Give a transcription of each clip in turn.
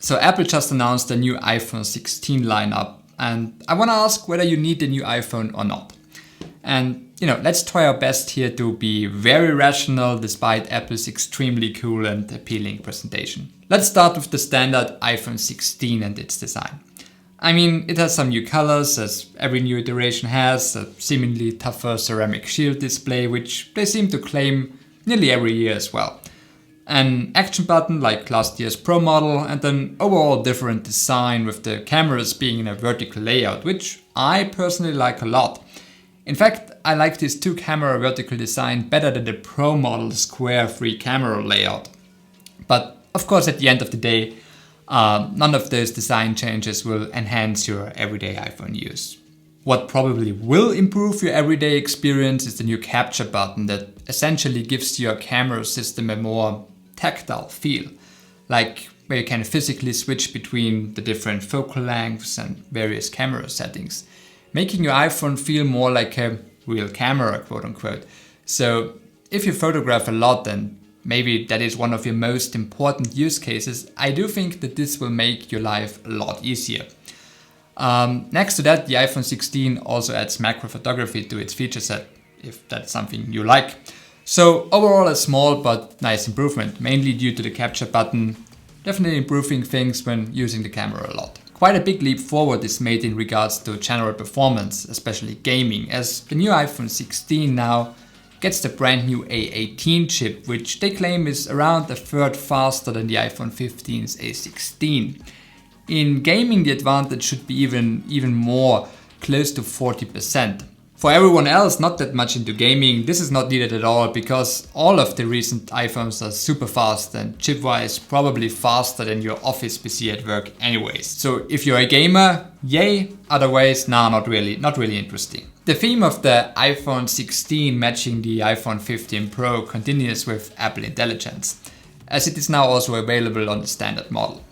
So Apple just announced the new iPhone 16 lineup, and I want to ask whether you need the new iPhone or not. And let's try our best here to be very rational despite Apple's extremely cool and appealing presentation. Let's start with the standard iPhone 16 and its design. I mean, it has some new colors, as every new iteration has, a seemingly tougher ceramic shield display, which they seem to claim nearly every year as well. An action button like last year's Pro model, and an overall different design with the cameras being in a vertical layout, which I personally like a lot. In fact, I like this 2-camera vertical design better than the Pro model's square 3-camera layout. But of course, at the end of the day, none of those design changes will enhance your everyday iPhone use. What probably will improve your everyday experience is the new capture button that essentially gives your camera system a more tactile feel, like where you can physically switch between the different focal lengths and various camera settings, making your iPhone feel more like a real camera, quote unquote. So if you photograph a lot, and maybe that is one of your most important use cases, I do think that this will make your life a lot easier. Next to that, the iPhone 16 also adds macro photography to its feature set, if that's something you like. So overall a small but nice improvement, mainly due to the capture button, definitely improving things when using the camera a lot. Quite a big leap forward is made in regards to general performance, especially gaming, as the new iPhone 16 now gets the brand new A18 chip, which they claim is around a third faster than the iPhone 15's A16. In gaming, the advantage should be even more, close to 40%. For everyone else not that much into gaming, this is not needed at all, because all of the recent iPhones are super fast and chip-wise probably faster than your office PC at work anyways. So if you're a gamer, yay, otherwise, nah, not really interesting. The theme of the iPhone 16 matching the iPhone 15 Pro continues with Apple Intelligence, as it is now also available on the standard model.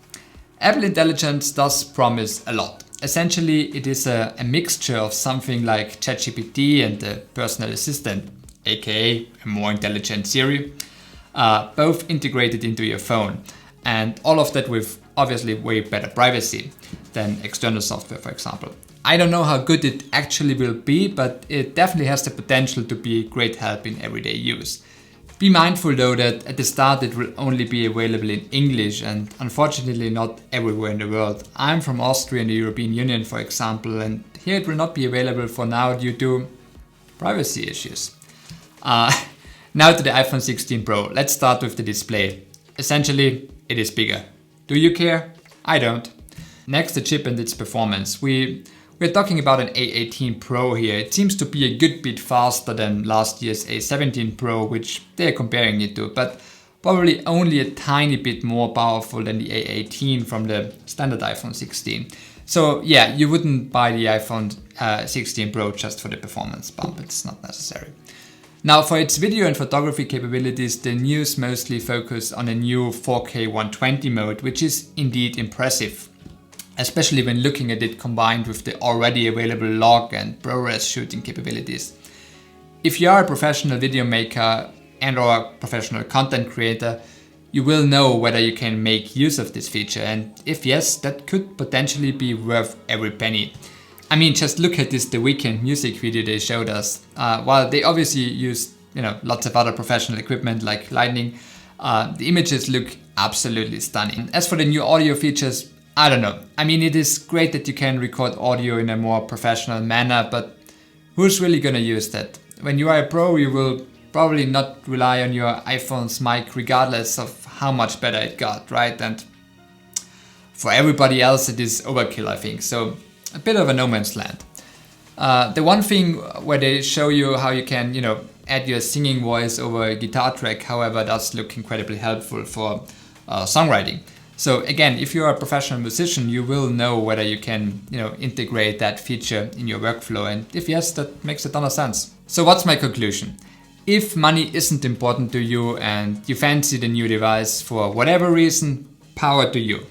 Apple Intelligence does promise a lot. Essentially, it is a mixture of something like ChatGPT and the personal assistant, aka a more intelligent Siri, both integrated into your phone. And all of that with obviously way better privacy than external software, for example. I don't know how good it actually will be, but it definitely has the potential to be a great help in everyday use. Be mindful though that at the start it will only be available in English, and unfortunately not everywhere in the world. I'm from Austria in the European Union, for example, and here it will not be available for now due to privacy issues. Now to the iPhone 16 Pro. Let's start with the display. Essentially, it is bigger. Do you care? I don't. Next, the chip and its performance. We're talking about an A18 Pro here. It seems to be a good bit faster than last year's A17 Pro, which they're comparing it to, but probably only a tiny bit more powerful than the A18 from the standard iPhone 16. So yeah, you wouldn't buy the iPhone 16 Pro just for the performance bump. It's not necessary. Now for its video and photography capabilities, the news mostly focus on a new 4K 120 mode, which is indeed impressive, especially when looking at it combined with the already available log and ProRes shooting capabilities. If you are a professional video maker and or a professional content creator, you will know whether you can make use of this feature, and if yes, that could potentially be worth every penny. I mean, just look at this The Weeknd music video they showed us. While they obviously used lots of other professional equipment like lighting, the images look absolutely stunning. As for the new audio features, I don't know. I mean, it is great that you can record audio in a more professional manner, but who's really gonna use that? When you are a pro, you will probably not rely on your iPhone's mic regardless of how much better it got, right? And for everybody else, it is overkill, I think. So a bit of a no man's land. The one thing where they show you how you can, add your singing voice over a guitar track, however, does look incredibly helpful for songwriting. So again, if you're a professional musician, you will know whether you can, integrate that feature in your workflow. And if yes, that makes a ton of sense. So what's my conclusion? If money isn't important to you and you fancy the new device for whatever reason, power to you.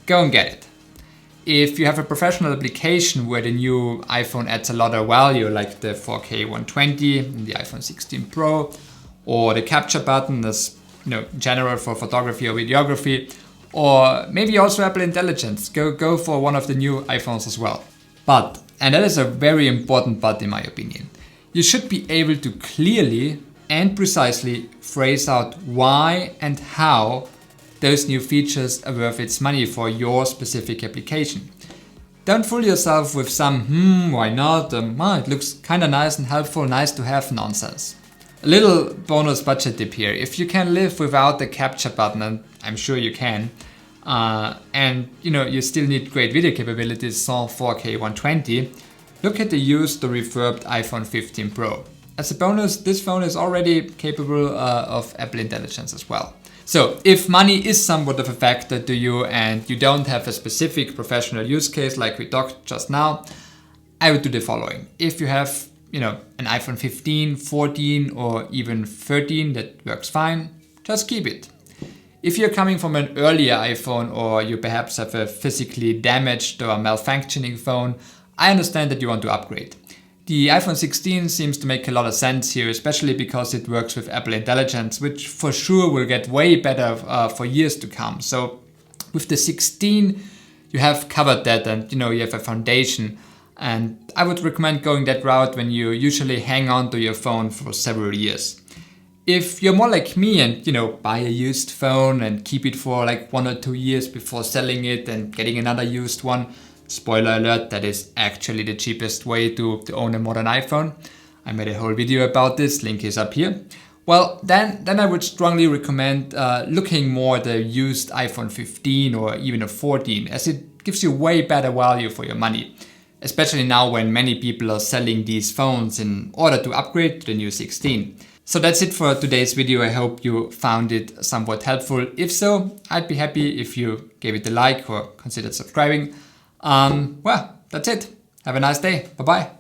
Go and get it. If you have a professional application where the new iPhone adds a lot of value, like the 4K 120 in the iPhone 16 Pro, or the capture button that's general for photography or videography, Or maybe also Apple Intelligence. Go for one of the new iPhones as well. But, and that is a very important but in my opinion, you should be able to clearly and precisely phrase out why and how those new features are worth its money for your specific application. Don't fool yourself with some why not, it looks kinda nice and helpful, nice to have nonsense. A little bonus budget tip here: if you can live without the capture button, and I'm sure you can, and you still need great video capabilities, so 4K 120, look at the used or refurbed iPhone 15 Pro. As a bonus, this phone is already capable of Apple Intelligence as well. So if money is somewhat of a factor to you and you don't have a specific professional use case like we talked just now, I would do the following. If you have, an iPhone 15, 14 or even 13 that works fine, just keep it. If you're coming from an earlier iPhone or you perhaps have a physically damaged or malfunctioning phone, I understand that you want to upgrade. The iPhone 16 seems to make a lot of sense here, especially because it works with Apple Intelligence, which for sure will get way better for years to come. So with the 16, you have covered that and you have a foundation. And I would recommend going that route when you usually hang on to your phone for several years. If you're more like me and buy a used phone and keep it for like 1 or 2 years before selling it and getting another used one, spoiler alert, that is actually the cheapest way to own a modern iPhone. I made a whole video about this, link is up here. Well, then I would strongly recommend looking more at the used iPhone 15 or even a 14, as it gives you way better value for your money. Especially now when many people are selling these phones in order to upgrade to the new 16. So that's it for today's video. I hope you found it somewhat helpful. If so, I'd be happy if you gave it a like or considered subscribing. Well, that's it. Have a nice day. Bye-bye.